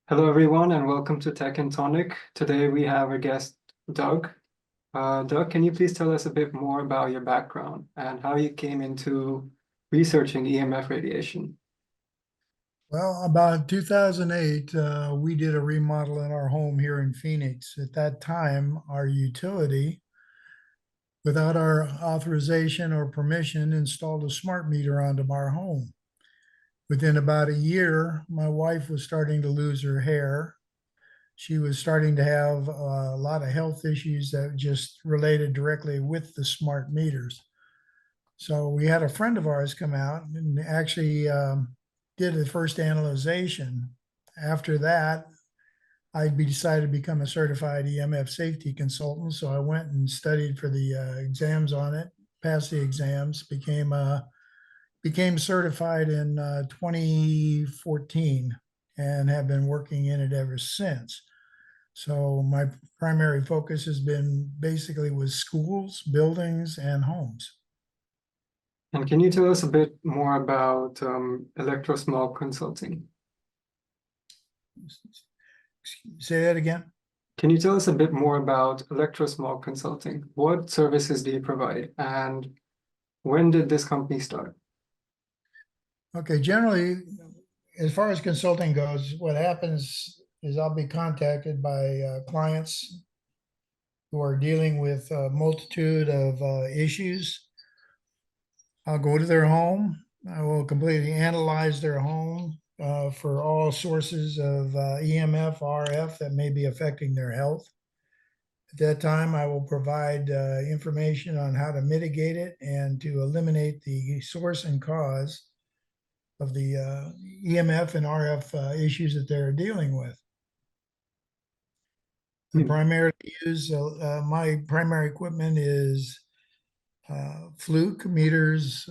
Hello, everyone, and welcome to Tech and Tonic. Today we have our guest, Doug. Doug, can you please tell us a bit more about your background and how you came into researching EMF radiation? Well, about 2008, we did a remodel in our home here in Phoenix. At that time, our utility, without our authorization or permission, installed a smart meter onto our home. Within about a year, my wife was starting to lose her hair. She was starting to have a lot of health issues that just related directly with the smart meters. So we had a friend of ours come out and actually did the first analyzation. After that, I decided to become a certified EMF safety consultant. So I went and studied for the exams on it, passed the exams, became certified in 2014, and have been working in it ever since. So my primary focus has been basically with schools, buildings, and homes. And can you tell us a bit more about Electrosmog Consulting? Say that again. Can you tell us a bit more about Electrosmog Consulting? What services do you provide, and when did this company start? Okay, generally, as far as consulting goes, what happens is I'll be contacted by clients who are dealing with a multitude of issues. I'll go to their home. I will completely analyze their home for all sources of EMF, RF that may be affecting their health. At that time, I will provide information on how to mitigate it and to eliminate the source and cause of the EMF and RF issues that they're dealing with. I primarily use my primary equipment is Fluke meters,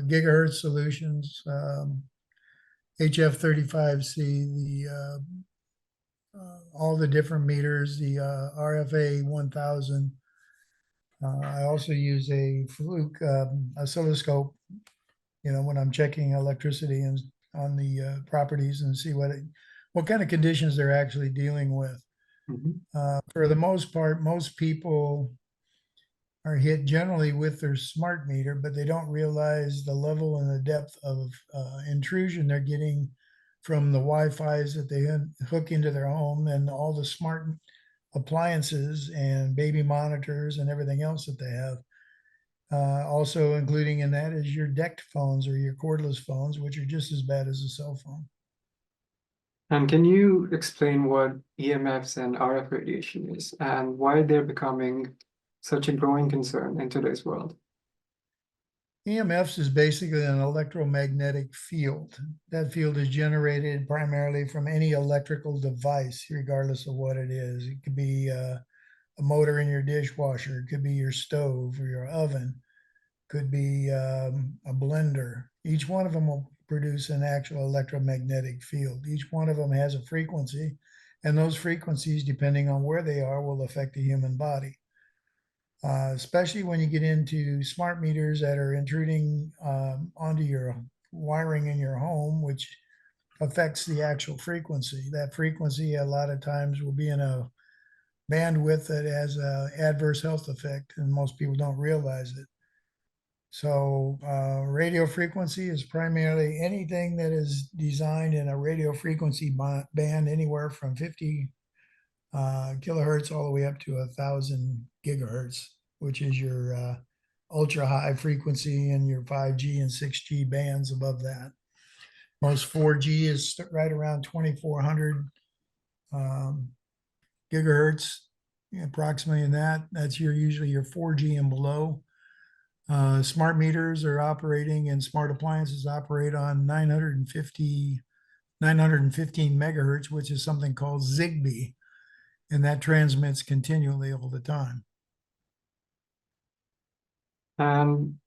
gigahertz solutions, HF35C, the all the different meters, the RFA 1000. I also use a Fluke oscilloscope, when I'm checking electricity and on the properties and see what kind of conditions they're actually dealing with. For the most part, most people are hit generally with their smart meter, but they don't realize the level and the depth of intrusion they're getting from the Wi-Fi's that they hook into their home and all the smart appliances and baby monitors and everything else that they have. Also including in that is your decked phones or your cordless phones, which are just as bad as a cell phone. And can you explain what EMFs and RF radiation is and why they're becoming such a growing concern in today's world? EMFs is basically an electromagnetic field. That field is generated primarily from any electrical device, regardless of what it is. It could be a motor in your dishwasher, it could be your stove or your oven, could be a blender. Each one of them will produce an actual electromagnetic field. Each one of them has a frequency, and those frequencies, depending on where they are, will affect the human body. Especially when you get into smart meters that are intruding onto your wiring in your home, which affects the actual frequency. That frequency a lot of times will be in a bandwidth that has an adverse health effect, and most people don't realize it. So radio frequency is primarily anything that is designed in a radio frequency band anywhere from 50 kilohertz all the way up to 1,000 gigahertz, which is your ultra high frequency and your 5G and 6G bands above that. Most 4G is right around 2,400 gigahertz, approximately in that. That's usually your 4G and below. Smart meters are operating and smart appliances operate on 915 megahertz, which is something called Zigbee. And that transmits continually all the time. And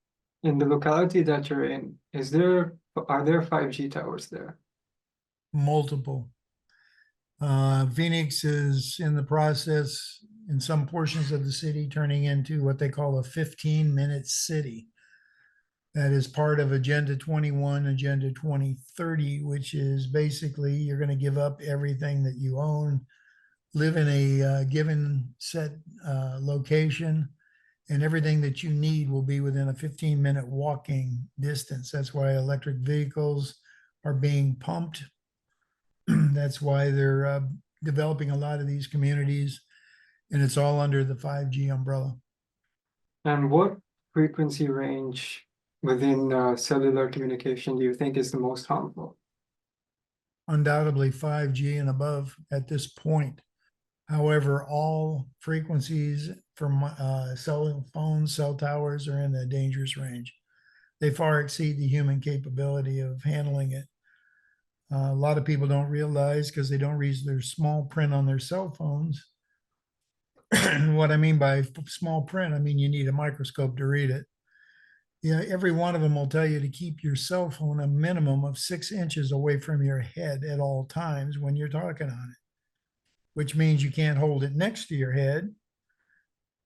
in the locality that you're in, are there 5G towers there? Multiple. Phoenix is in the process in some portions of the city turning into what they call a 15-minute city. That is part of Agenda 21, Agenda 2030, which is basically you're going to give up everything that you own, live in a given set location, and everything that you need will be within a 15-minute walking distance. That's why electric vehicles are being pumped. That's why they're developing a lot of these communities, and it's all under the 5G umbrella. And what frequency range within cellular communication do you think is the most harmful? Undoubtedly 5G and above at this point. However, all frequencies from cell phones, cell towers are in the dangerous range. They far exceed the human capability of handling it. A lot of people don't realize because they don't read their small print on their cell phones. What I mean by small print, I mean you need a microscope to read it. Yeah, every one of them will tell you to keep your cell phone a minimum of 6 inches away from your head at all times when you're talking on it, which means you can't hold it next to your head.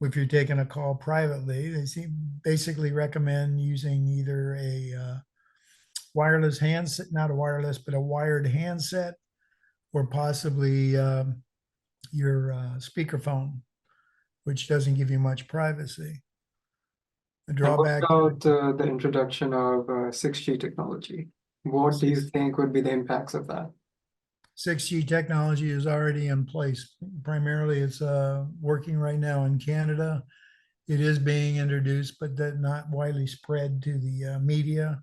If you're taking a call privately, they basically recommend using either a wireless handset, not a wireless, but a wired handset, or possibly your speakerphone, which doesn't give you much privacy. The And what drawback, about the introduction of 6G technology? What do you think would be the impacts of that? 6G technology is already in place. Primarily, it's working right now in Canada. It is being introduced, but not widely spread to the media.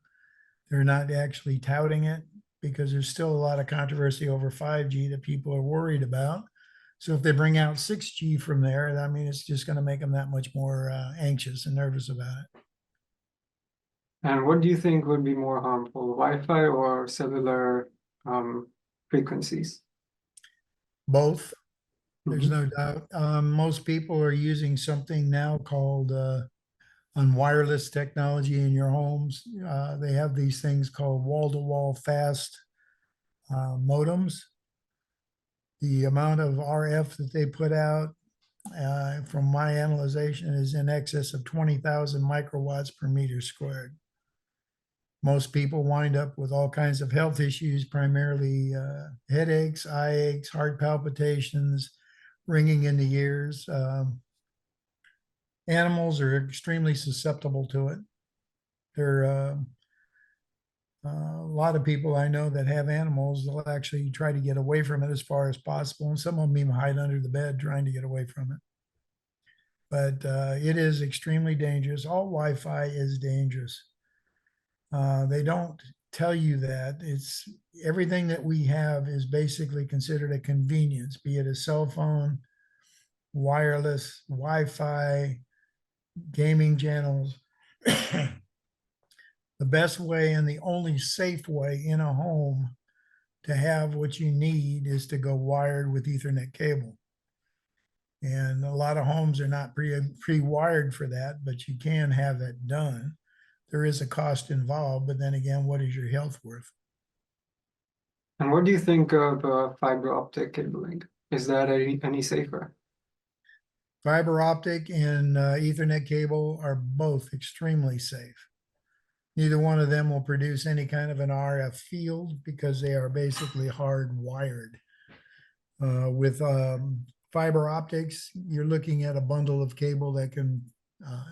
They're not actually touting it because there's still a lot of controversy over 5G that people are worried about. So if they bring out 6G from there, I mean, it's just going to make them that much more anxious and nervous about it. And what do you think would be more harmful, Wi-Fi or cellular frequencies? Both, there's Mhm. no doubt. Most people are using something now called on wireless technology in your homes. They have these things called wall-to-wall fast modems. The amount of RF that they put out, from my analyzation, is in excess of 20,000 microwatts per meter squared. Most people wind up with all kinds of health issues, primarily headaches, eye aches, heart palpitations, ringing in the ears. Animals are extremely susceptible to it. There are a lot of people I know that have animals, they'll actually try to get away from it as far as possible. And some of them even hide under the bed trying to get away from it. But it is extremely dangerous. All Wi-Fi is dangerous. They don't tell you that. It's everything that we have is basically considered a convenience, be it a cell phone, wireless, Wi-Fi, gaming channels. The best way and the only safe way in a home to have what you need is to go wired with Ethernet cable. And a lot of homes are not pre-wired for that, but you can have that done. There is a cost involved, but then again, what is your health worth? And what do you think of fiber optic cabling? Is that any safer? Fiber optic and Ethernet cable are both extremely safe. Neither one of them will produce any kind of an RF field because they are basically hardwired. With fiber optics, you're looking at a bundle of cable that can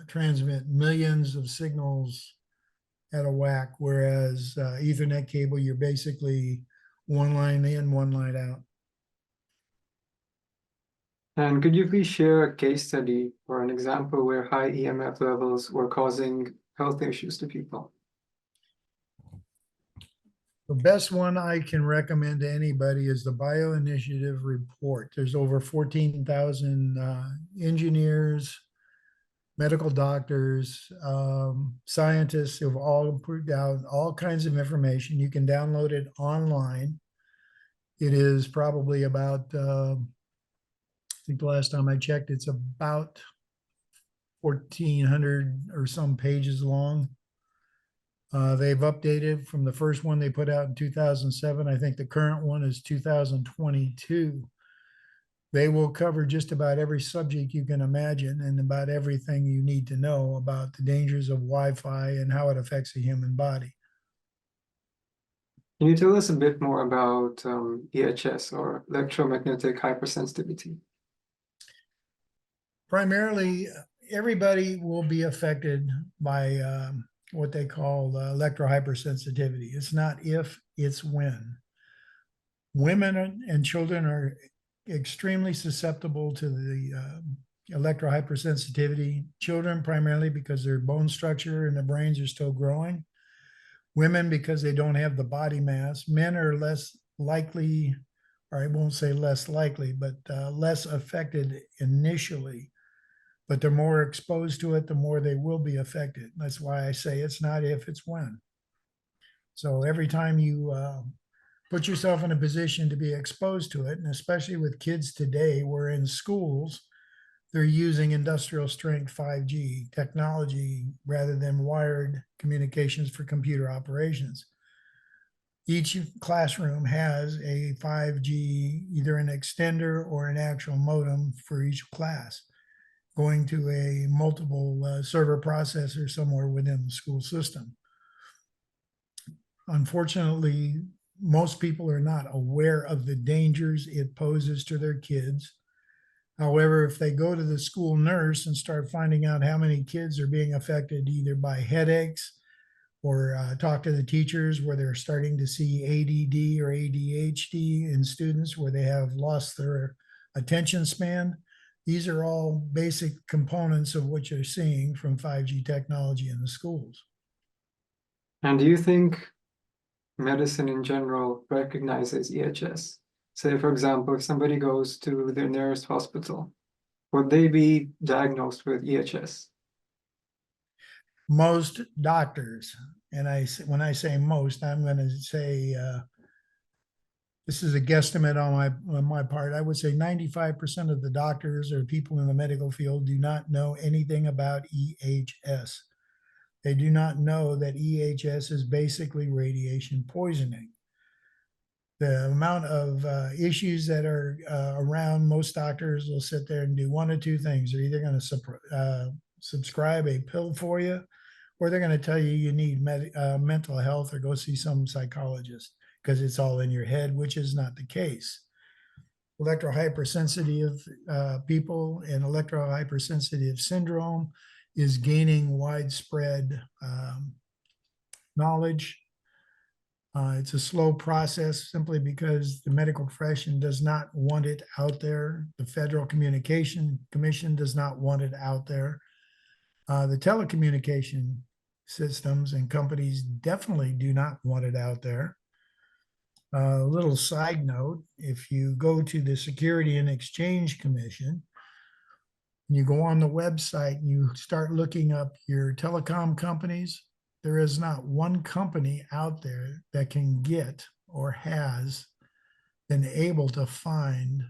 transmit millions of signals at a whack, whereas Ethernet cable, you're basically one line in, one line out. And could you please share a case study or an example where high EMF levels were causing health issues to people? The best one I can recommend to anybody is the Bioinitiative report. There's over 14,000 engineers, medical doctors, scientists who've all put out all kinds of information. You can download it online. It is probably about, I think the last time I checked, it's about 1,400 or some pages long. They've updated from the first one they put out in 2007. I think the current one is 2022. They will cover just about every subject you can imagine and about everything you need to know about the dangers of Wi-Fi and how it affects the human body. Can you tell us a bit more about EHS or electromagnetic hypersensitivity? Primarily, everybody will be affected by what they call electrohypersensitivity. It's not if, it's when. Women and children are extremely susceptible to the electrohypersensitivity. Children primarily because their bone structure and their brains are still growing. Women because they don't have the body mass. Men are less likely, or I won't say less likely, but less affected initially. But they're more exposed to it, the more they will be affected. That's why I say it's not if, it's when. So every time you put yourself in a position to be exposed to it, and especially with kids today, where in schools, they're using industrial strength 5G technology rather than wired communications for computer operations. Each classroom has a 5G, either an extender or an actual modem for each class, going to a multiple server processor somewhere within the school system. Unfortunately, most people are not aware of the dangers it poses to their kids. However, if they go to the school nurse and start finding out how many kids are being affected either by headaches or talk to the teachers where they're starting to see ADD or ADHD in students where they have lost their attention span, these are all basic components of what you're seeing from 5G technology in the schools. And do you think medicine in general recognizes EHS? Say, for example, if somebody goes to their nearest hospital, would they be diagnosed with EHS? Most doctors, and when I say most, I'm going to say this is a guesstimate on my part. I would say 95% of the doctors or people in the medical field do not know anything about EHS. They do not know that EHS is basically radiation poisoning. The amount of issues that are around, most doctors will sit there and do one of two things. They're either going to subscribe a pill for you, or they're going to tell you you need mental health or go see some psychologist because it's all in your head, which is not the case. Electrohypersensitive people and electrohypersensitive syndrome is gaining widespread knowledge. It's a slow process simply because the medical profession does not want it out there. The Federal Communication Commission does not want it out there. The telecommunication systems and companies definitely do not want it out there. A little side note, if you go to the Security and Exchange Commission, and you go on the website and you start looking up your telecom companies, there is not one company out there that can get or has been able to find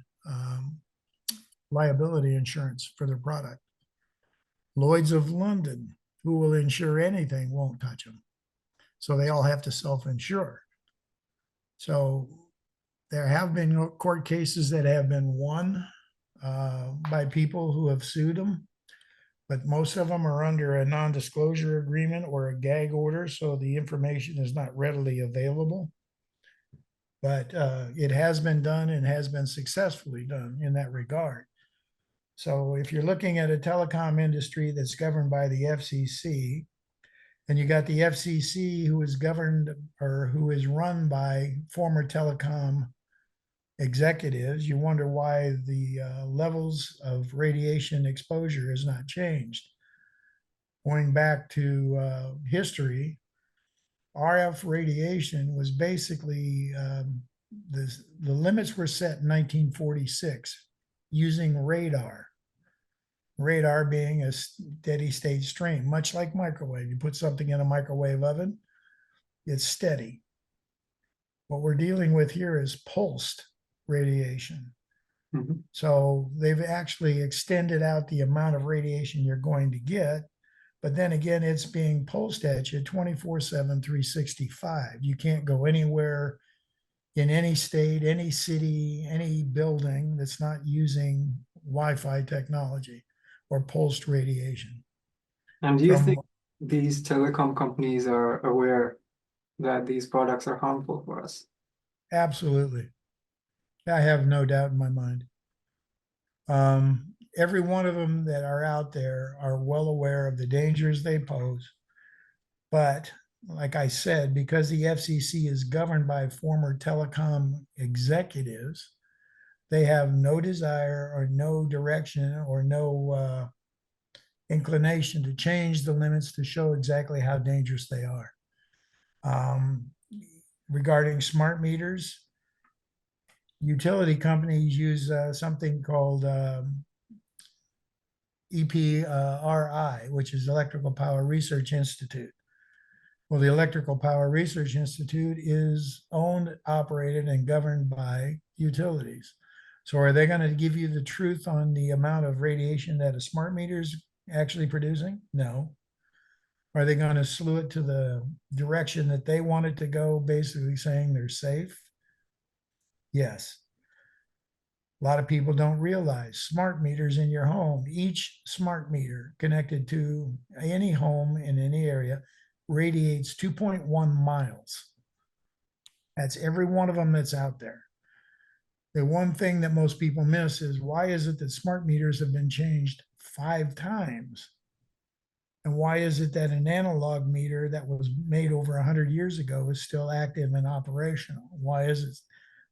liability insurance for their product. Lloyd's of London, who will insure anything, won't touch them. So they all have to self-insure. So there have been court cases that have been won by people who have sued them, but most of them are under a non-disclosure agreement or a gag order, so the information is not readily available. But it has been done and has been successfully done in that regard. So if you're looking at a telecom industry that's governed by the FCC, and you got the FCC who is governed or who is run by former telecom executives, you wonder why the levels of radiation exposure has not changed. Going back to history, RF radiation was basically, the limits were set in 1946 using radar. Radar being a steady state stream, much like microwave. You put something in a microwave oven, it's steady. What we're dealing with here is pulsed radiation. Mm-hmm. So they've actually extended out the amount of radiation you're going to get, but then again, it's being pulsed at you 24/7, 365. You can't go anywhere in any state, any city, any building that's not using Wi-Fi technology or pulsed radiation. And do you From think these telecom companies are aware that these products are harmful for us? Absolutely, I have no doubt in my mind. Every one of them that are out there are well aware of the dangers they pose. But like I said, because the FCC is governed by former telecom executives, they have no desire or no direction or no inclination to change the limits to show exactly how dangerous they are. Um, Regarding smart meters, utility companies use something called EPRI, which is Electrical Power Research Institute. Well, the Electrical Power Research Institute is owned, operated, and governed by utilities. So are they going to give you the truth on the amount of radiation that a smart meter is actually producing? No. Are they going to slew it to the direction that they want it to go, basically saying they're safe? Yes. A lot of people don't realize smart meters in your home, each smart meter connected to any home in any area radiates 2.1 miles. That's every one of them that's out there. The one thing that most people miss is why is it that smart meters have been changed 5 times? And why is it that an analog meter that was made over 100 years ago is still active and operational? Why is it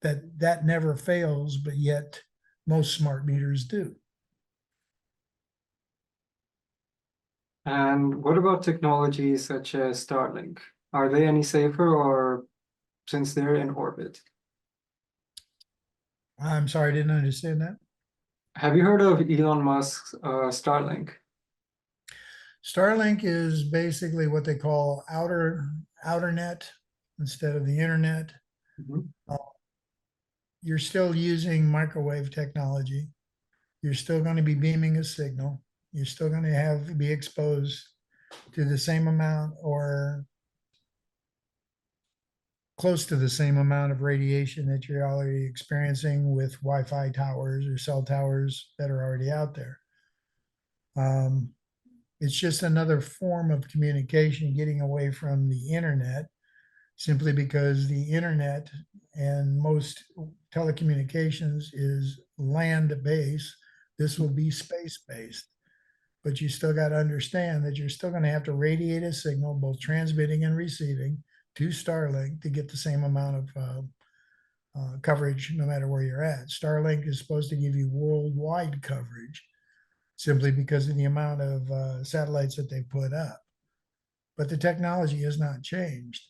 that that never fails, but yet most smart meters do? And what about technologies such as Starlink? Are they any safer or since they're in orbit? I'm sorry, I didn't understand that. Have you heard of Elon Musk's Starlink? Starlink is basically what they call outer net instead of the internet. Mhm. You're still using microwave technology. You're still going to be beaming a signal. You're still going to have be exposed to the same amount or close to the same amount of radiation that you're already experiencing with Wi-Fi towers or cell towers that are already out there. Um, it's just another form of communication, getting away from the internet, simply because the internet and most telecommunications is land-based. This will be space-based. But you still got to understand that you're still going to have to radiate a signal, both transmitting and receiving, to Starlink to get the same amount of coverage no matter where you're at. Starlink is supposed to give you worldwide coverage simply because of the amount of satellites that they put up. But the technology has not changed.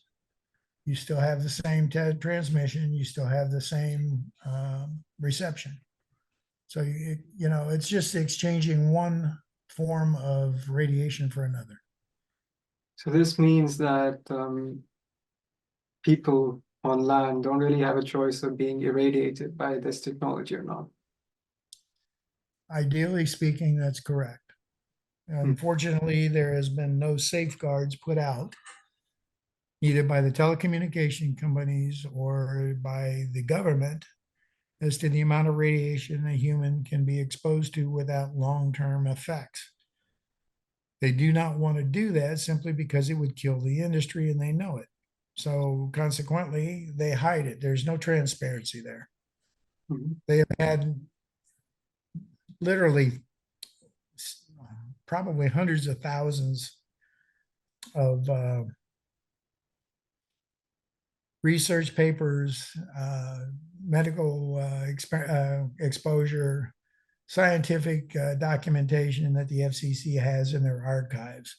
You still have the same transmission, you still have the same reception. So, it's just exchanging one form of radiation for another. So this means that people on land don't really have a choice of being irradiated by this technology or not. Ideally speaking, that's correct. Unfortunately, there has been no safeguards put out, either by the telecommunication companies or by the government, as to the amount of radiation a human can be exposed to without long-term effects. They do not want to do that simply because it would kill the industry and they know it. So consequently, they hide it. There's no transparency there. Mhm. They have had literally probably hundreds of thousands of research papers, medical exposure, scientific documentation that the FCC has in their archives.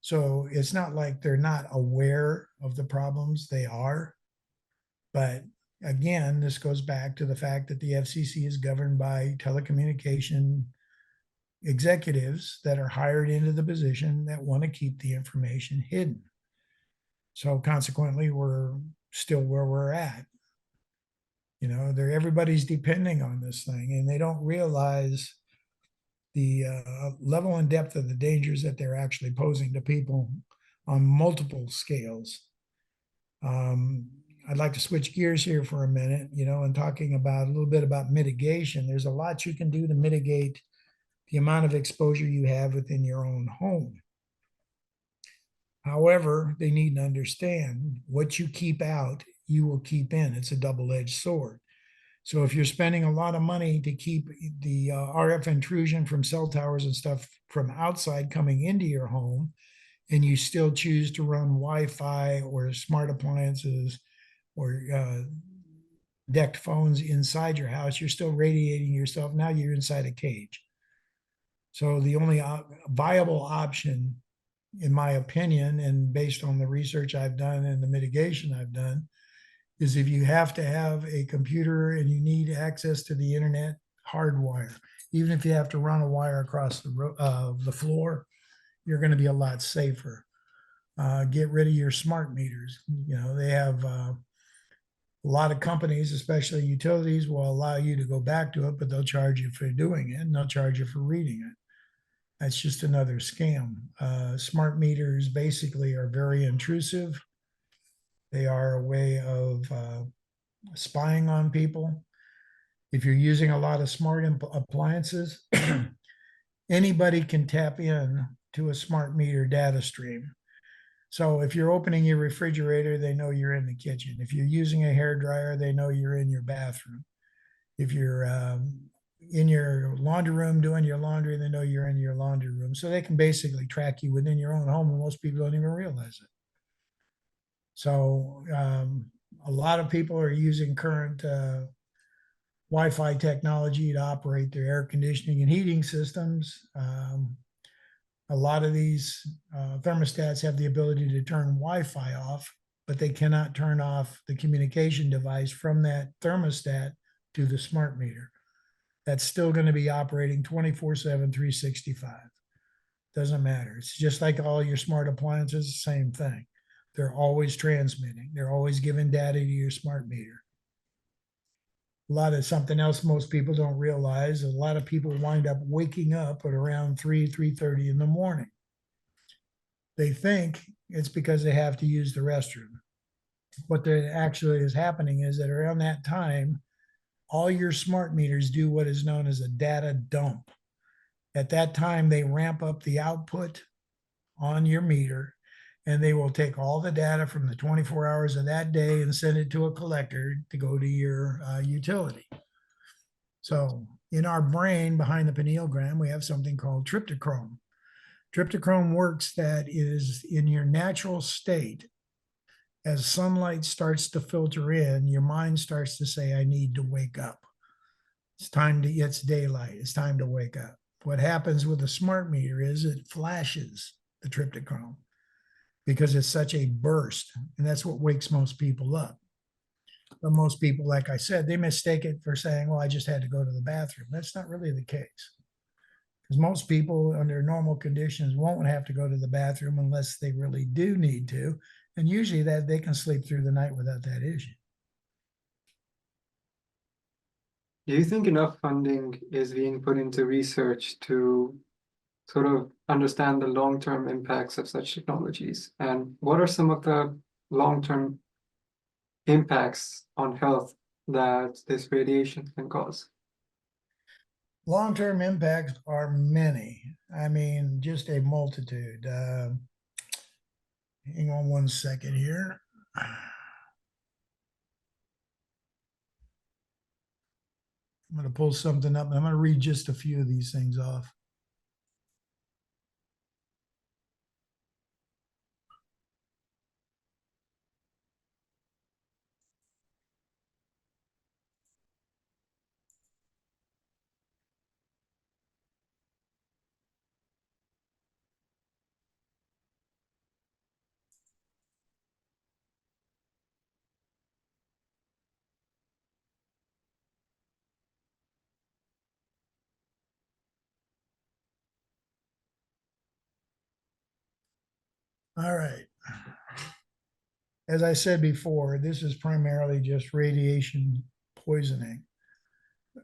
So it's not like they're not aware of the problems, they are. But again, this goes back to the fact that the FCC is governed by telecommunication executives that are hired into the position that want to keep the information hidden. So consequently, we're still where we're at. Everybody's depending on this thing, and they don't realize the level and depth of the dangers that they're actually posing to people on multiple scales. I'd like to switch gears here for a minute, and talking about a little bit about mitigation. There's a lot you can do to mitigate the amount of exposure you have within your own home. However, they need to understand what you keep out, you will keep in. It's a double-edged sword. So if you're spending a lot of money to keep the RF intrusion from cell towers and stuff from outside coming into your home, and you still choose to run Wi-Fi or smart appliances or decked phones inside your house, you're still radiating yourself. Now you're inside a cage. So the only viable option, in my opinion, and based on the research I've done and the mitigation I've done, is if you have to have a computer and you need access to the internet, hardwire. Even if you have to run a wire across the floor, you're going to be a lot safer. Get rid of your smart meters. They have a lot of companies, especially utilities, will allow you to go back to it, but they'll charge you for doing it and they'll charge you for reading it. That's just another scam. Smart meters basically are very intrusive. They are a way of spying on people. If you're using a lot of smart appliances, anybody can tap in to a smart meter data stream. So if you're opening your refrigerator, they know you're in the kitchen. If you're using a hair dryer, they know you're in your bathroom. If you're in your laundry room doing your laundry, they know you're in your laundry room. So they can basically track you within your own home, and most people don't even realize it. So a lot of people are using current Wi-Fi technology to operate their air conditioning and heating systems. A lot of these thermostats have the ability to turn Wi-Fi off, but they cannot turn off the communication device from that thermostat to the smart meter. That's still going to be operating 24/7, 365. Doesn't matter. It's just like all your smart appliances, same thing. They're always transmitting. They're always giving data to your smart meter. A lot of something else most people don't realize, a lot of people wind up waking up at around 3:30 in the morning. They think it's because they have to use the restroom. What actually is happening is that around that time, all your smart meters do what is known as a data dump. At that time, they ramp up the output on your meter, and they will take all the data from the 24 hours of that day and send it to a collector to go to your utility. So in our brain, behind the pineal gland, we have something called tryptochrome. Tryptochrome works that is in your natural state. As sunlight starts to filter in, your mind starts to say, I need to wake up. It's daylight. It's time to wake up. What happens with a smart meter is it flashes the tryptochrome because it's such a burst. And that's what wakes most people up. But most people, like I said, they mistake it for saying, well, I just had to go to the bathroom. That's not really the case. Because most people under normal conditions won't have to go to the bathroom unless they really do need to. And usually that they can sleep through the night without that issue. Do you think enough funding is being put into research to sort of understand the long-term impacts of such technologies? And what are some of the long-term impacts on health that this radiation can cause? Long-term impacts are many. I mean, just a multitude. Hang on one second here. I'm going to pull something up and I'm going to read just a few of these things off. All right. As I said before, this is primarily just radiation poisoning.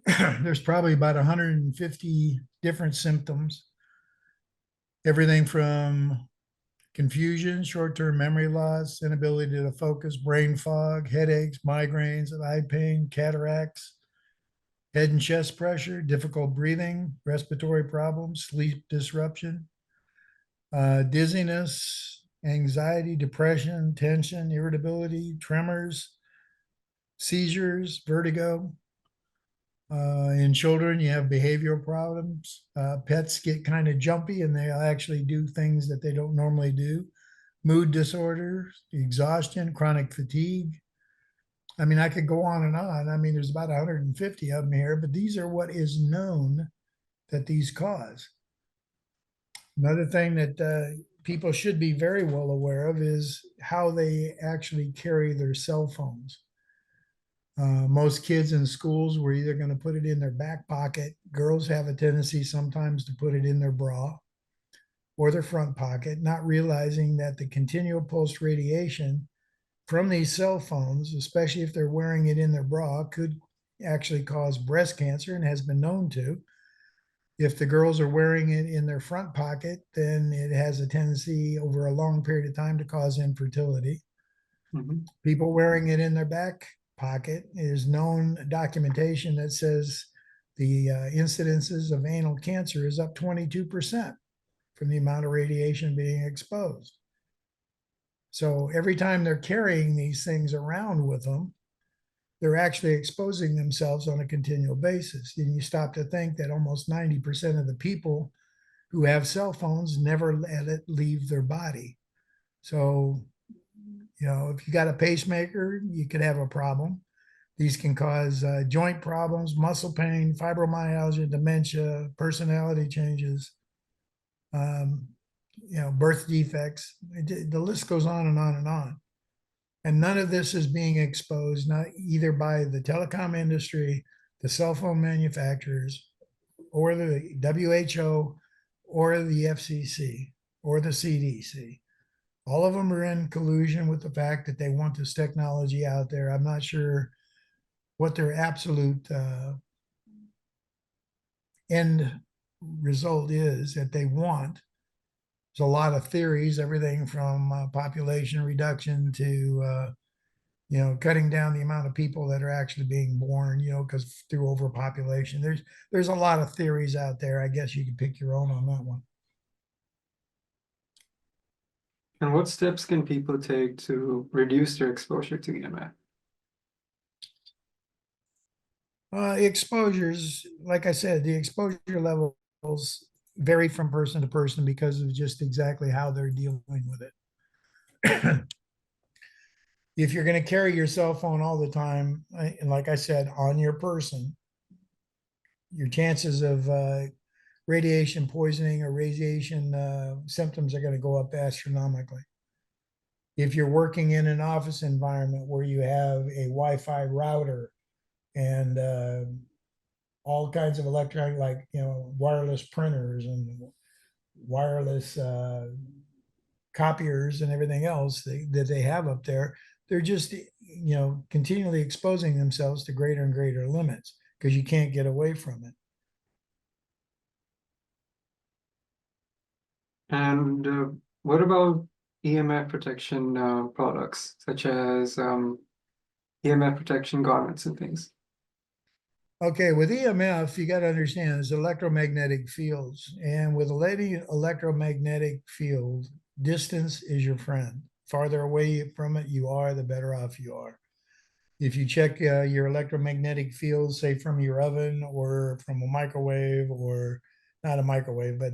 There's probably about 150 different symptoms, everything from confusion, short-term memory loss, inability to focus, brain fog, headaches, migraines, eye pain, cataracts, head and chest pressure, difficult breathing, respiratory problems, sleep disruption, dizziness, anxiety, depression, tension, irritability, tremors, seizures, vertigo. In children, you have behavioral problems. Pets get kind of jumpy and they actually do things that they don't normally do. Mood disorders, exhaustion, chronic fatigue. I mean, I could go on and on. I mean, there's about 150 of them here, but these are what is known that these cause. Another thing that people should be very well aware of is how they actually carry their cell phones. Most kids in schools were either going to put it in their back pocket. Girls have a tendency sometimes to put it in their bra or their front pocket, not realizing that the continual pulse radiation from these cell phones, especially if they're wearing it in their bra, could actually cause breast cancer and has been known to. If the girls are wearing it in their front pocket, then it has a tendency over a long period of time to cause infertility. Mhm. People wearing it in their back pocket is known documentation that says the incidences of anal cancer is up 22% from the amount of radiation being exposed. So every time they're carrying these things around with them, they're actually exposing themselves on a continual basis. And you stop to think that almost 90% of the people who have cell phones never let it leave their body. So, you know, if you got a pacemaker, you could have a problem. These can cause joint problems, muscle pain, fibromyalgia, dementia, personality changes, um, you know, birth defects. The list goes on and on and on. And none of this is being exposed, not either by the telecom industry, the cell phone manufacturers, or the WHO, or the FCC, or the CDC. All of them are in collusion with the fact that they want this technology out there. I'm not sure what their absolute end result is that they want. There's a lot of theories, everything from population reduction to you know, cutting down the amount of people that are actually being born, you know, because through overpopulation. There's a lot of theories out there. I guess you could pick your own on that one. And what steps can people take to reduce their exposure to EMF? Exposures, like I said, the exposure levels vary from person to person because of just exactly how they're dealing with it. If you're going to carry your cell phone all the time, and like I said, on your person, your chances of radiation poisoning or radiation symptoms are going to go up astronomically. If you're working in an office environment where you have a Wi-Fi router and all kinds of electronic, like, you know, wireless printers and wireless copiers and everything else that they have up there, they're just, you know, continually exposing themselves to greater and greater limits because you can't get away from it. And what about EMF protection products, such as EMF protection garments and things? Okay, with EMF, you got to understand it's electromagnetic fields. And with any electromagnetic field, distance is your friend. Farther away from it you are, the better off you are. If you check your electromagnetic field, say from your oven or from a microwave, or not a microwave, but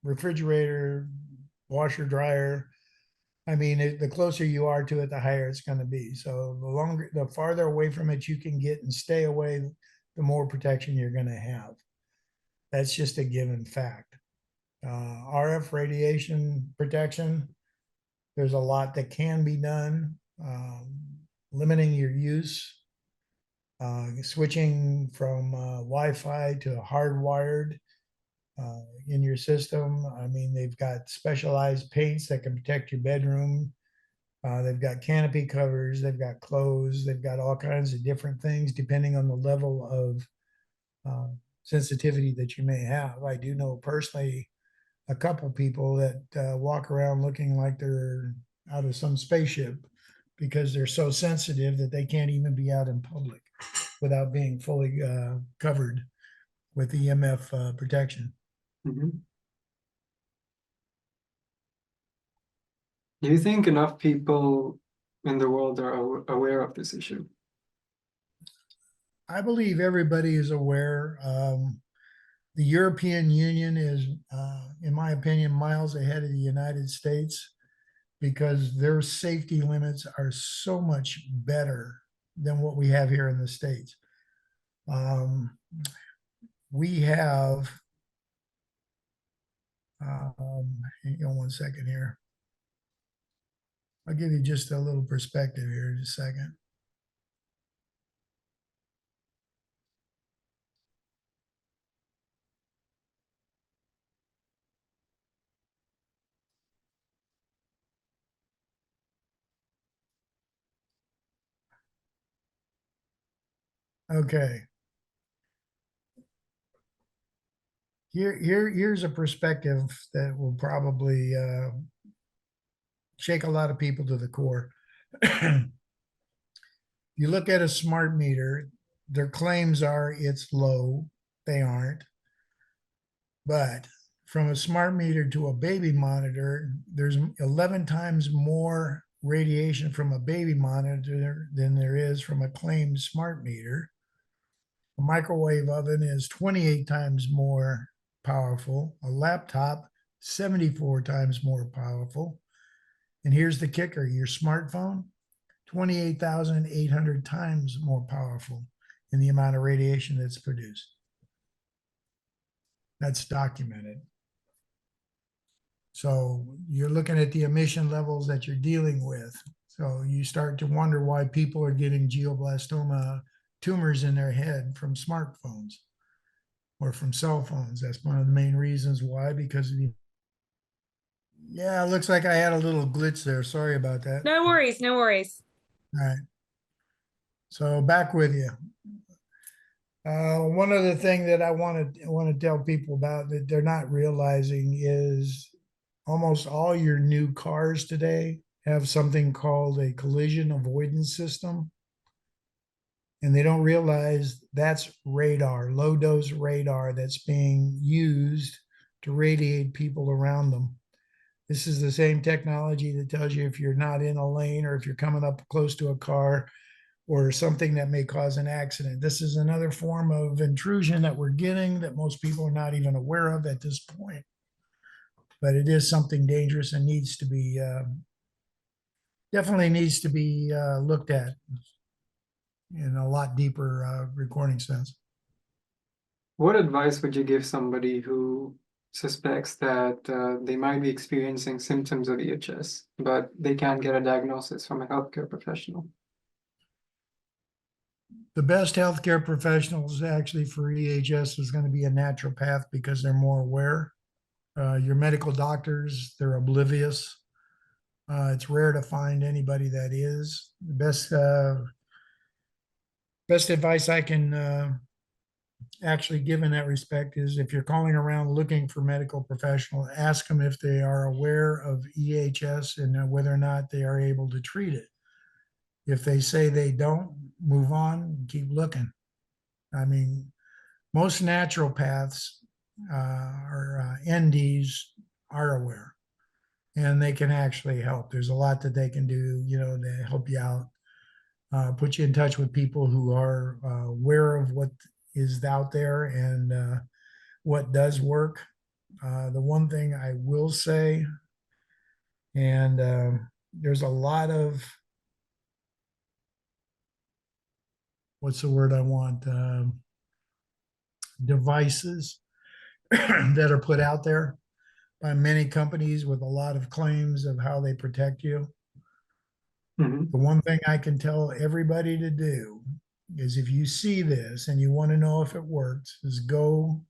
refrigerator, washer, dryer, I mean, the closer you are to it, the higher it's going to be. So the farther away from it you can get and stay away, the more protection you're going to have. That's just a given fact. RF radiation protection, there's a lot that can be done. Limiting your use, switching from Wi-Fi to hardwired in your system. I mean, they've got specialized paints that can protect your bedroom. They've got canopy covers, they've got clothes, they've got all kinds of different things depending on the level of sensitivity that you may have. I do know personally a couple people that walk around looking like they're out of some spaceship because they're so sensitive that they can't even be out in public without being fully covered with EMF protection. Mhm. Do you think enough people in the world are aware of this issue? I believe everybody is aware. The European Union is, in my opinion, miles ahead of the United States because their safety limits are so much better than what we have here in the States. We have, hang on one second here. I'll give you just a little perspective here in a second. Okay. Here's a perspective that will probably shake a lot of people to the core. You look at a smart meter, their claims are it's low. They aren't. But from a smart meter to a baby monitor, there's 11 times more radiation from a baby monitor than there is from a claimed smart meter. A microwave oven is 28 times more powerful. A laptop, 74 times more powerful. And here's the kicker, your smartphone, 28,800 times more powerful in the amount of radiation that's produced. That's documented. So you're looking at the emission levels that you're dealing with. So you start to wonder why people are getting glioblastoma tumors in their head from smartphones or from cell phones. That's one of the main reasons why, because of the, yeah, it looks like I had a little glitch there. Sorry about that. No worries, no worries. All right. So back with you. One other thing that I want to tell people about that they're not realizing is almost all your new cars today have something called a collision avoidance system. And they don't realize that's radar, low dose radar that's being used to radiate people around them. This is the same technology that tells you if you're not in a lane or if you're coming up close to a car or something that may cause an accident. This is another form of intrusion that we're getting that most people are not even aware of at this point. But it is something dangerous and needs to be, definitely needs to be looked at in a lot deeper recording sense. What advice would you give somebody who suspects that they might be experiencing symptoms of EHS, but they can't get a diagnosis from a healthcare professional? The best healthcare professionals actually for EHS is going to be a naturopath because they're more aware. Your medical doctors, they're oblivious. It's rare to find anybody that is. The best advice I can actually give in that respect is if you're calling around looking for medical professional, ask them if they are aware of EHS and whether or not they are able to treat it. If they say they don't, move on, keep looking. I mean, most naturopaths or NDs are aware and they can actually help. There's a lot that they can do, you know, to help you out, put you in touch with people who are aware of what is out there and what does work. The one thing I will say, and there's a lot of, what's the word I want? Devices that are put out there by many companies with a lot of claims of how they protect you. Mhm. The one thing I can tell everybody to do is if you see this and you want to know if it works, is go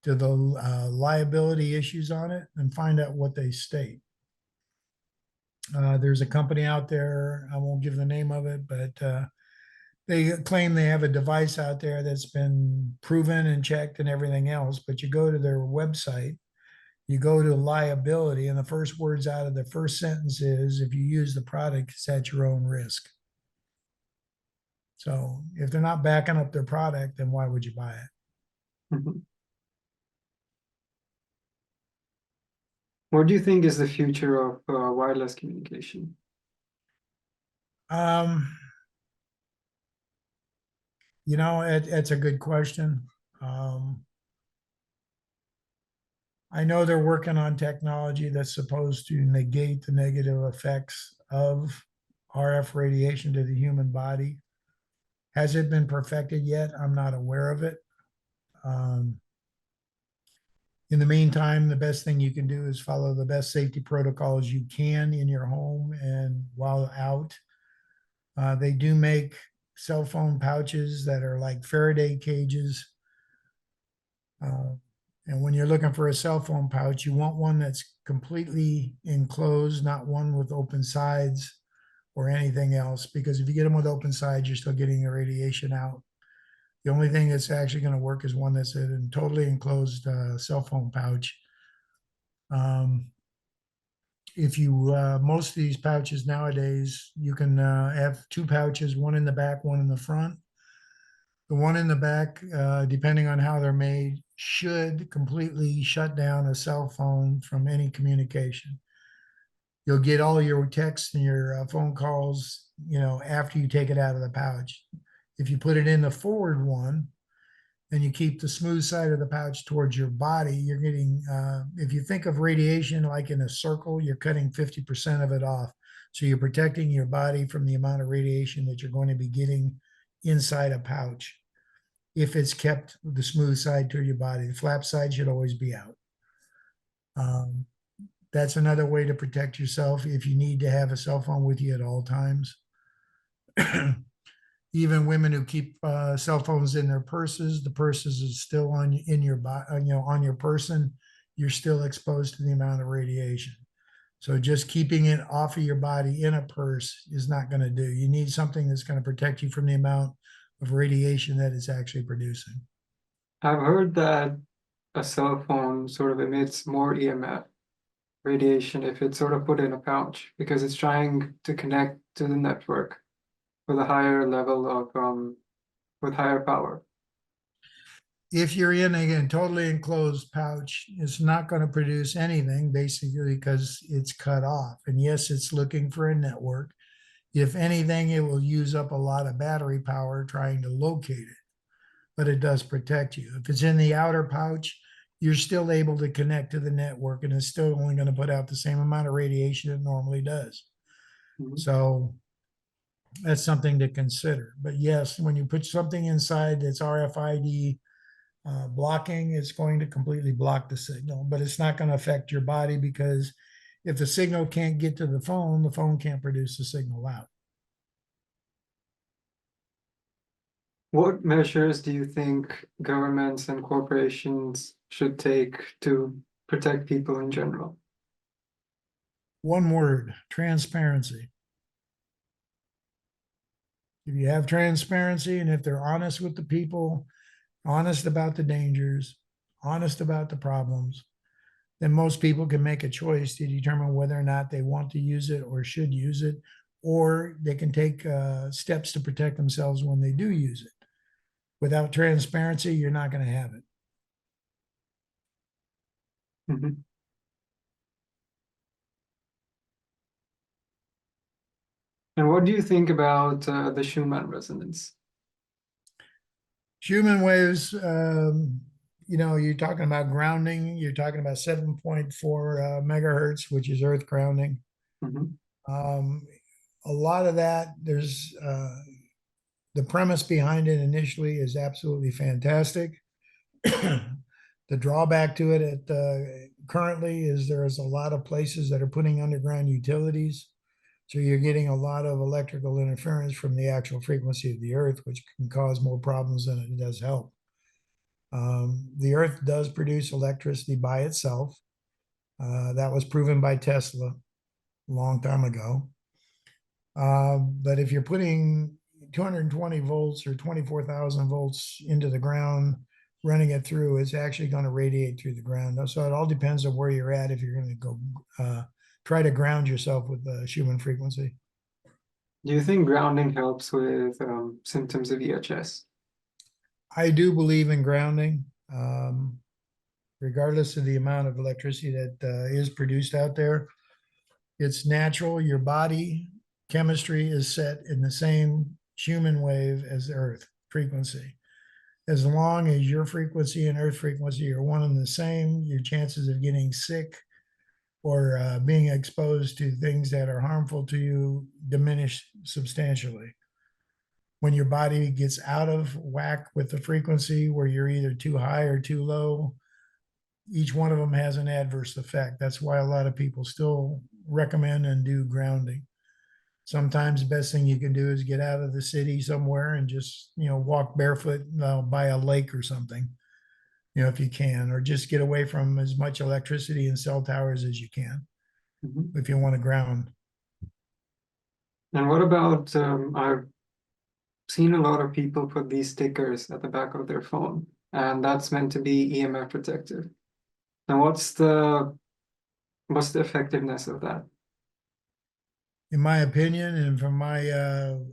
to the liability issues on it and find out what they state. There's a company out there, I won't give the name of it, but they claim they have a device out there that's been proven and checked and everything else. But you go to their website, You go to liability, and the first words out of the first sentence is, if you use the product, it's at your own risk. So if they're not backing up their product, then why would you buy it? Mhm. What do you think is the future of wireless communication? Um, it's a good question. Um, I know they're working on technology that's supposed to negate the negative effects of RF radiation to the human body. Has it been perfected yet? I'm not aware of it. Um, in the meantime, the best thing you can do is follow the best safety protocols you can in your home and while out. They do make cell phone pouches that are like Faraday cages. Uh, and when you're looking for a cell phone pouch, you want one that's completely enclosed, not one with open sides or anything else, because if you get them with open sides, you're still getting the radiation out. The only thing that's actually going to work is one that's a totally enclosed cell phone pouch. If you, most of these pouches nowadays, you can have two pouches, one in the back, one in the front. The one in the back, depending on how they're made, should completely shut down a cell phone from any communication. You'll get all your texts and your phone calls, after you take it out of the pouch. If you put it in the forward one, and you keep the smooth side of the pouch towards your body, you're getting, if you think of radiation like in a circle, you're cutting 50% of it off. So you're protecting your body from the amount of radiation that you're going to be getting inside a pouch. If it's kept the smooth side to your body, the flap side should always be out. That's another way to protect yourself if you need to have a cell phone with you at all times. Even women who keep cell phones in their purses, the purses is still in your body, on your person. You're still exposed to the amount of radiation. So just keeping it off of your body in a purse is not going to do. You need something that's going to protect you from the amount of radiation that it's actually producing. I've heard that a cell phone sort of emits more EMF radiation if it's sort of put in a pouch because it's trying to connect to the network with a higher level of with higher power. If you're in a totally enclosed pouch, it's not going to produce anything basically because it's cut off. And yes, it's looking for a network. If anything, it will use up a lot of battery power trying to locate it, but it does protect you. If it's in the outer pouch, you're still able to connect to the network and it's still only going to put out the same amount of radiation it normally does. Mhm. So that's something to consider. But yes, when you put something inside that's RFID blocking, it's going to completely block the signal, but it's not going to affect your body because if the signal can't get to the phone can't produce the signal out. What measures do you think governments and corporations should take to protect people in general? One word: transparency. If you have transparency and if they're honest with the people, honest about the dangers, honest about the problems, then most people can make a choice to determine whether or not they want to use it or should use it, or they can take steps to protect themselves when they do use it. Without transparency, you're not going to have it. Mhm. And what do you think about the Schumann resonance? Human waves, you're talking about grounding, you're talking about 7.4 megahertz, which is earth grounding. Mhm. Um, a lot of that, there's the premise behind it initially is absolutely fantastic. The drawback to it currently is there's a lot of places that are putting underground utilities. So you're getting a lot of electrical interference from the actual frequency of the earth, which can cause more problems than it does help. The earth does produce electricity by itself. That was proven by Tesla a long time ago. But if you're putting 220 volts or 24,000 volts into the ground running it through, it's actually going to radiate through the ground. So it all depends on where you're at if you're going to go try to ground yourself with the Schumann frequency. Do you think grounding helps with symptoms of EHS? I do believe in grounding, regardless of the amount of electricity that is produced out there. It's natural. Your body chemistry is set in the same Schumann wave as the Earth frequency. As long as your frequency and Earth frequency are one and the same, your chances of getting sick or being exposed to things that are harmful to you diminish substantially. When your body gets out of whack with the frequency where you're either too high or too low, each one of them has an adverse effect. That's why a lot of people still recommend and do grounding. Sometimes the best thing you can do is get out of the city somewhere and just, walk barefoot by a lake or something, if you can, or just get away from as much electricity and cell towers as you can, if you want to ground. And what about, I've seen a lot of people put these stickers at the back of their phone, and that's meant to be EMF protective. And what's the effectiveness of that? In my opinion, and from my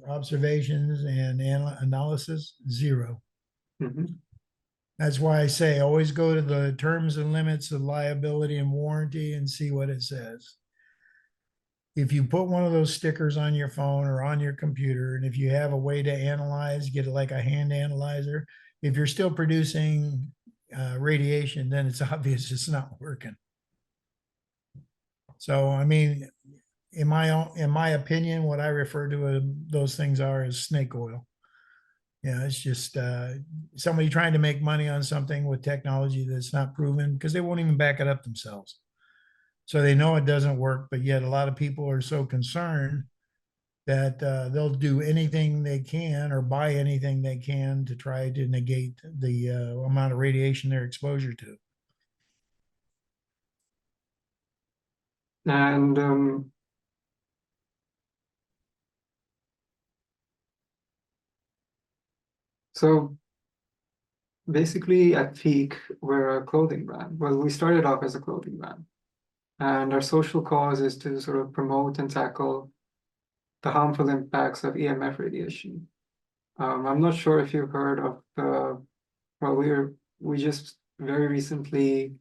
observations and analysis, zero. That's why I say always go to the terms and limits of liability and warranty and see what it says. If you put one of those stickers on your phone or on your computer, and if you have a way to analyze, get like a hand analyzer, if you're still producing radiation, then it's obvious it's not working. So, I mean, in my opinion, what I refer to those things are as snake oil. It's just somebody trying to make money on something with technology that's not proven because they won't even back it up themselves. So they know it doesn't work, but yet a lot of people are so concerned that they'll do anything they can or buy anything they can to try to negate the amount of radiation they're exposure to. And so basically at Fique, we're a clothing brand. Well, we started off as a clothing brand. And our social cause is to sort of promote and tackle the harmful impacts of EMF radiation. I'm not sure if you've heard of we just very recently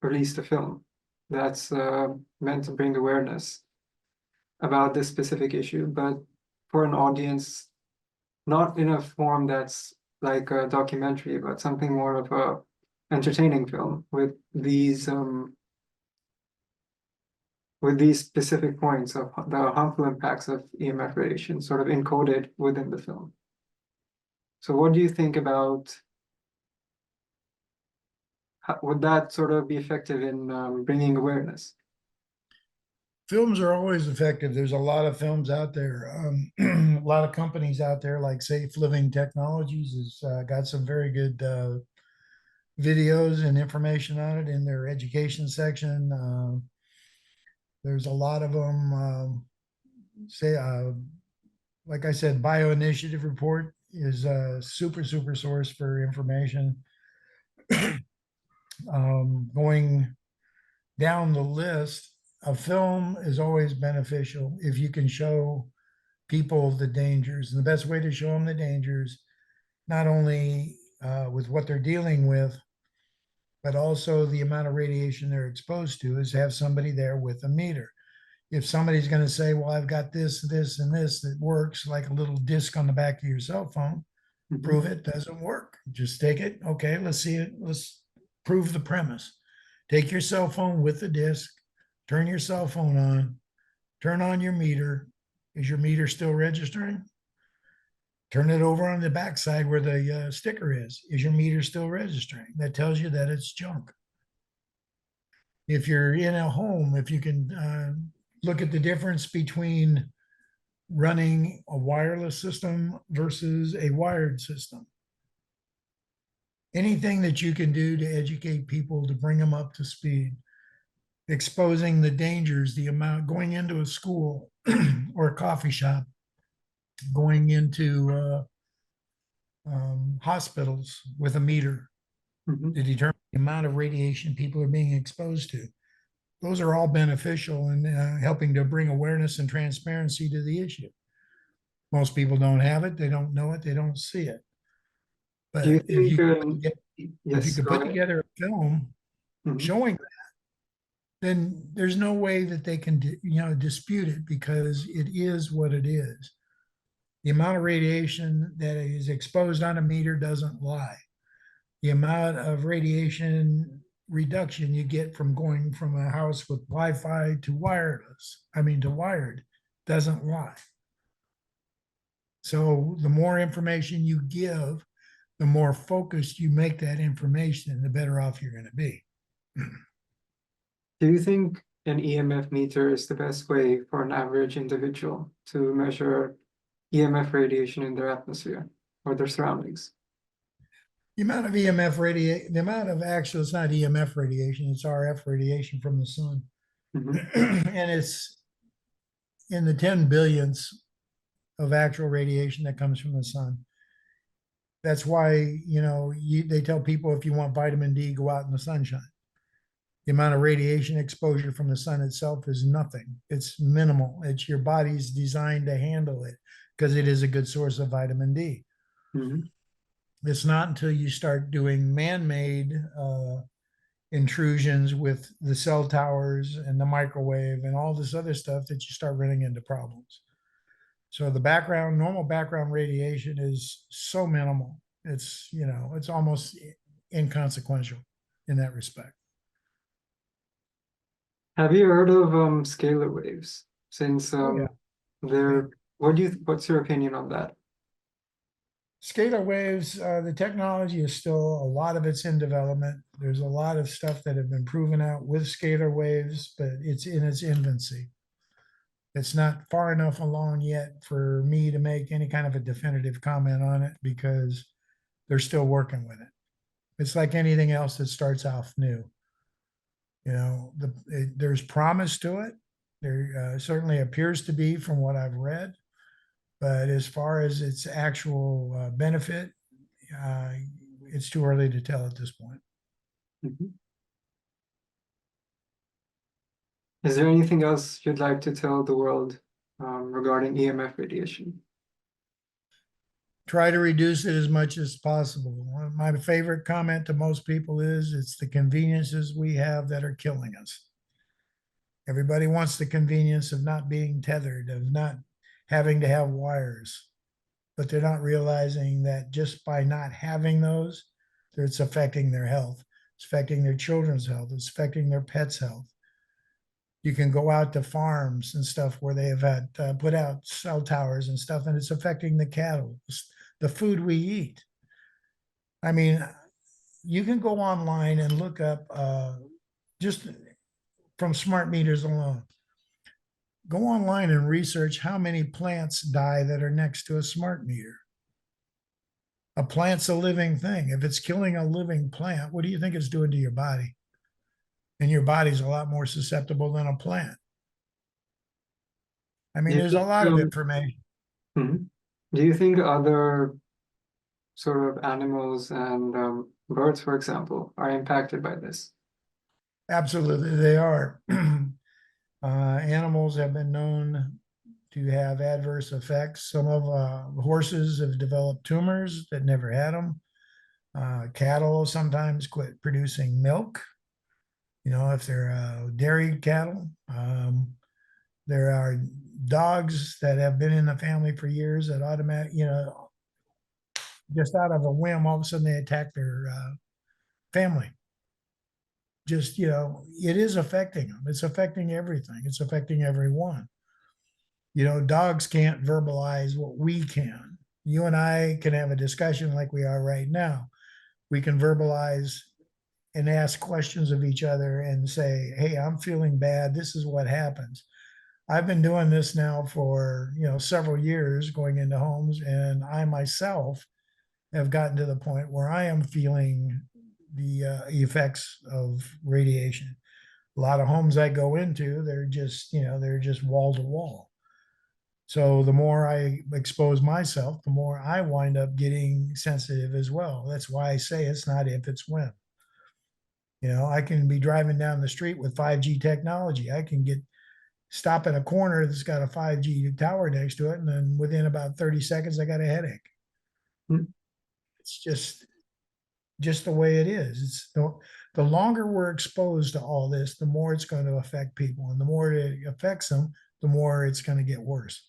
released a film that's meant to bring awareness about this specific issue, but for an audience, not in a form that's like a documentary, but something more of a entertaining film with these specific points of the harmful impacts of EMF radiation sort of encoded within the film. So what do you think about, would that sort of be effective in bringing awareness? Films are always effective. There's a lot of films out there. A lot of companies out there like Safe Living Technologies has got some very good videos and information on it in their education section. There's a lot of them. Like I said, Bio Initiative Report is a super source for information. Going down the list, a film is always beneficial if you can show people the dangers. And the best way to show them the dangers, not only with what they're dealing with, but also the amount of radiation they're exposed to, is have somebody there with a meter. If somebody's going to say, well, I've got this, and this that works, like a little disc on the back of your cell phone, prove it doesn't work. Just take it. Okay, let's see it. Let's prove the premise. Take your cell phone with the disc, turn your cell phone on, turn on your meter. Is your meter still registering? Turn it over on the backside where the sticker is. Is your meter still registering? That tells you that it's junk. If you're in a home, if you can look at the difference between running a wireless system versus a wired system. Anything that you can do to educate people to bring them up to speed, exposing the dangers, the amount going into a school or a coffee shop, going into hospitals with a meter Mhm. to determine the amount of radiation people are being exposed to. Those are all beneficial in helping to bring awareness and transparency to the issue. Most people don't have it, they don't know it, they don't see it. Do you But think, if you yes, could go put ahead. together a film Mhm. showing that, then there's no way that they can dispute it, because it is what it is. The amount of radiation that is exposed on a meter doesn't lie. The amount of radiation reduction you get from going from a house with Wi-Fi to wireless, to wired, doesn't lie. So the more information you give, the more focused you make that information, the better off you're going to be. Do you think an EMF meter is the best way for an average individual to measure EMF radiation in their atmosphere or their surroundings? The amount of actual, it's not EMF radiation, it's RF radiation from the sun. Mhm. And it's in the 10 billionths of actual radiation that comes from the sun. That's why, they tell people, if you want vitamin D, go out in the sunshine. The amount of radiation exposure from the sun itself is nothing. It's minimal. It's your body's designed to handle it because it is a good source of vitamin D. Mhm. It's not until you start doing man-made intrusions with the cell towers and the microwave and all this other stuff that you start running into problems. So the normal background radiation is so minimal. It's almost inconsequential in that respect. Have you heard of scalar waves? Since Oh yeah. Yeah. they're, what's your opinion on that? Scalar waves, the technology is still, a lot of it's in development. There's a lot of stuff that have been proven out with scalar waves, but it's in its infancy. It's not far enough along yet for me to make any kind of a definitive comment on it, because they're still working with it. It's like anything else that starts off new. There's promise to it. There certainly appears to be, from what I've read. But as far as its actual benefit, uh, it's too early to tell at this point. Mhm. Is there anything else you'd like to tell the world regarding EMF radiation? Try to reduce it as much as possible. My favorite comment to most people is, it's the conveniences we have that are killing us. Everybody wants the convenience of not being tethered, of not having to have wires, but they're not realizing that just by not having those, it's affecting their health. It's affecting their children's health. It's affecting their pets' health. You can go out to farms and stuff where they have had put out cell towers and stuff, and it's affecting the cattle, the food we eat. I mean, you can go online and look up just from smart meters alone. Go online and research how many plants die that are next to a smart meter. A plant's a living thing. If it's killing a living plant, what do you think it's doing to your body? And your body's a lot more susceptible than a plant. Do you There's a think, lot of information. mhm. Do you think other sort of animals and birds, for example, are impacted by this? Absolutely, they are. Animals have been known to have adverse effects. Some of horses have developed tumors that never had them. Cattle sometimes quit producing milk, if they're dairy cattle. There are dogs that have been in the family for years that just out of a whim, all of a sudden they attack their family. Just, it is affecting them. It's affecting everything. It's affecting everyone. Dogs can't verbalize what we can. You and I can have a discussion like we are right now. We can verbalize and ask questions of each other and say, hey, I'm feeling bad. This is what happens. I've been doing this now for, several years, going into homes, and I myself have gotten to the point where I am feeling the effects of radiation. A lot of homes I go into, they're just wall to wall. So the more I expose myself, the more I wind up getting sensitive as well. That's why I say it's not if, it's when. You know, I can be driving down the street with 5G technology. I can stop at a corner that's got a 5G tower next to it, and then within about 30 seconds, I got a headache. Mm. It's just the way it is. It's the longer we're exposed to all this, the more it's going to affect people. And the more it affects them, the more it's going to get worse.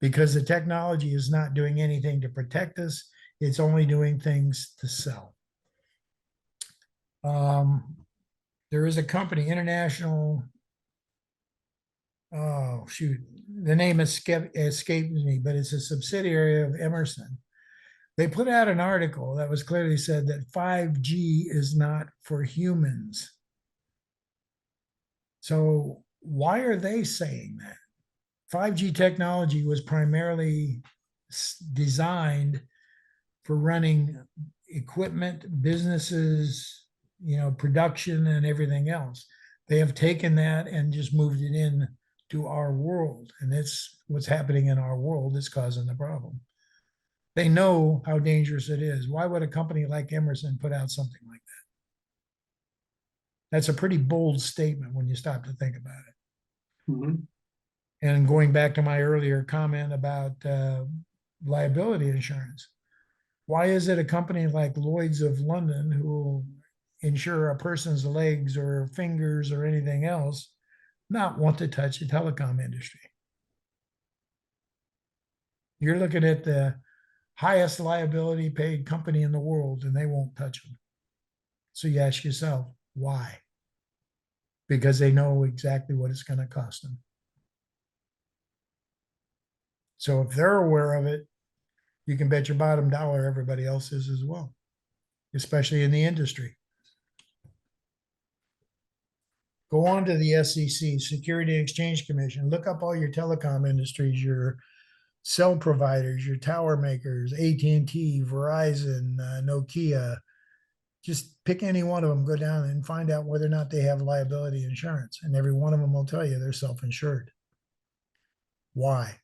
Because the technology is not doing anything to protect us, it's only doing things to sell. There is a company, International, oh shoot, the name escapes me, but it's a subsidiary of Emerson. They put out an article that was clearly said that 5G is not for humans. So why are they saying that? 5G technology was primarily designed for running equipment, businesses, production and everything else. They have taken that and just moved it in to our world. And that's what's happening in our world that's causing the problem. They know how dangerous it is. Why would a company like Emerson put out something like that? That's a pretty bold statement when you stop to think about it. Mm-hmm. And going back to my earlier comment about liability insurance, why is it a company like Lloyd's of London, who will insure a person's legs or fingers or anything else, not want to touch the telecom industry? You're looking at the highest liability paid company in the world, and they won't touch them. So you ask yourself, why? Because they know exactly what it's going to cost them. So if they're aware of it, you can bet your bottom dollar everybody else is as well, especially in the industry. Go on to the SEC, Security and Exchange Commission. Look up all your telecom industries, your cell providers, your tower makers, AT&T, Verizon, Nokia. Just pick any one of them, go down and find out whether or not they have liability insurance. And every one of them will tell you they're self-insured. Why?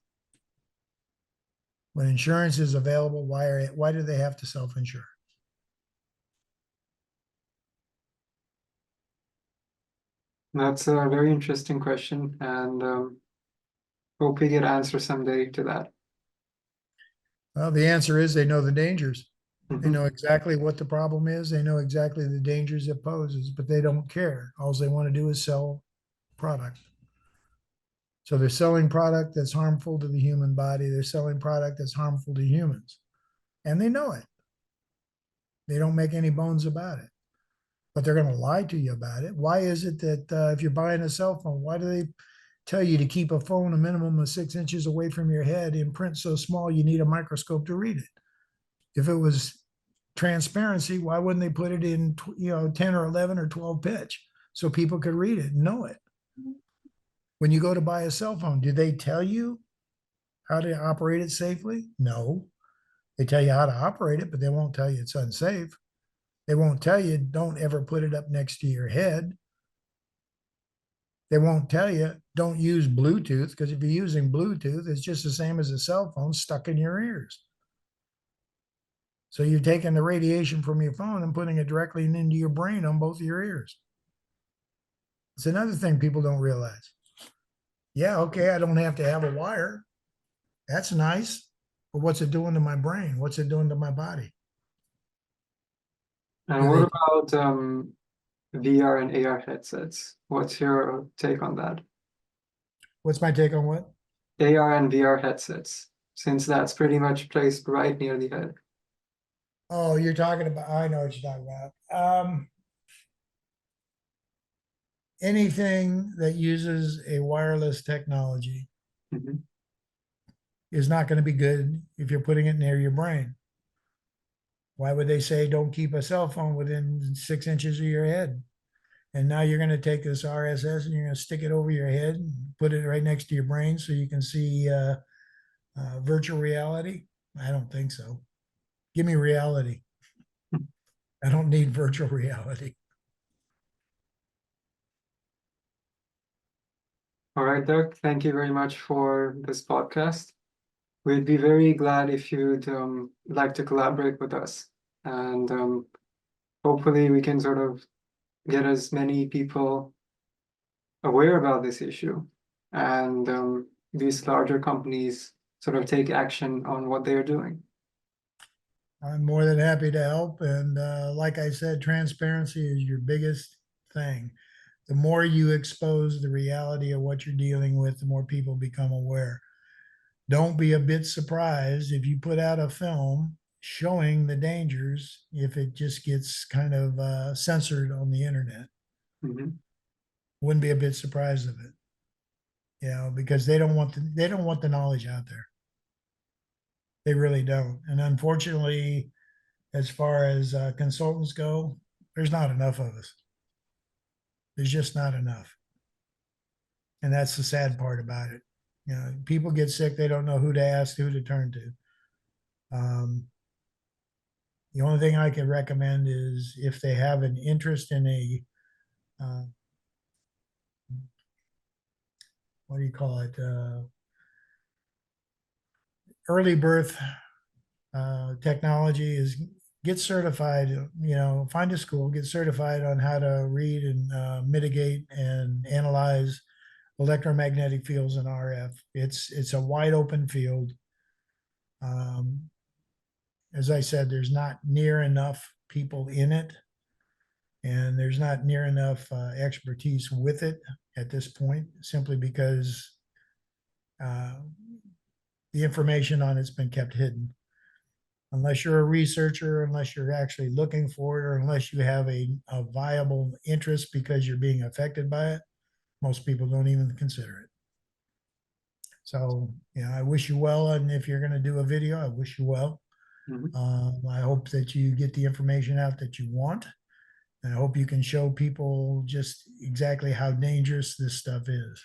When insurance is available, why do they have to self-insure? That's a very interesting question, and hope we get answers someday to that. Well, the answer is they know the dangers. They Mm-hmm. know exactly what the problem is. They know exactly the dangers it poses, but they don't care. All they want to do is sell product. So they're selling product that's harmful to the human body. They're selling product that's harmful to humans. And they know it. They don't make any bones about it. But they're going to lie to you about it. Why is it that if you're buying a cell phone, why do they tell you to keep a phone a minimum of 6 inches away from your head in print so small you need a microscope to read it? If it was transparency, why wouldn't they put it in 10 or 11 or 12 pitch so people could read it and know it? When you go to buy a cell phone, do they tell you how to operate it safely? No. They tell you how to operate it, but they won't tell you it's unsafe. They won't tell you don't ever put it up next to your head. They won't tell you don't use Bluetooth, because if you're using Bluetooth, it's just the same as a cell phone stuck in your ears. So you're taking the radiation from your phone and putting it directly into your brain on both of your ears. It's another thing people don't realize. Yeah, okay, I don't have to have a wire. That's nice. But what's it doing to my brain? What's it doing to my body? And Do what they, about VR and AR headsets? What's your take on that? what's my take on what? AR and VR headsets, since that's pretty much placed right near the head. Oh, you're talking about, I know what you're talking about. Anything that uses a wireless technology Mm-hmm. is not going to be good if you're putting it near your brain. Why would they say don't keep a cell phone within 6 inches of your head? And now you're going to take this RSS and you're going to stick it over your head and put it right next to your brain so you can see virtual reality? I don't think so. Give me reality. I don't need virtual reality. All right, Doug, thank you very much for this podcast. We'd be very glad if you'd like to collaborate with us. And hopefully we can sort of get as many people aware about this issue and these larger companies sort of take action on what they're doing. I'm more than happy to help. And like I said, transparency is your biggest thing. The more you expose the reality of what you're dealing with, the more people become aware. Don't be a bit surprised if you put out a film showing the dangers if it just gets kind of censored on the internet. Mhm. Wouldn't be a bit surprised of it, because they don't want the knowledge out there. They really don't. And unfortunately, as far as consultants go, there's not enough of us. There's just not enough. And that's the sad part about it. People get sick, they don't know who to ask, who to turn to. The only thing I can recommend is if they have an interest in a, what do you call it? Early birth technology is get certified, find a school, get certified on how to read and mitigate and analyze electromagnetic fields and RF. It's a wide open field. As I said, there's not near enough people in it, and there's not near enough expertise with it at this point, simply because the information on it's been kept hidden. Unless you're a researcher, unless you're actually looking for it, or unless you have a viable interest because you're being affected by it, most people don't even consider it. So, I wish you well. And if you're going to do a video, I wish you well. Mhm. I hope that you get the information out that you want. And I hope you can show people just exactly how dangerous this stuff is.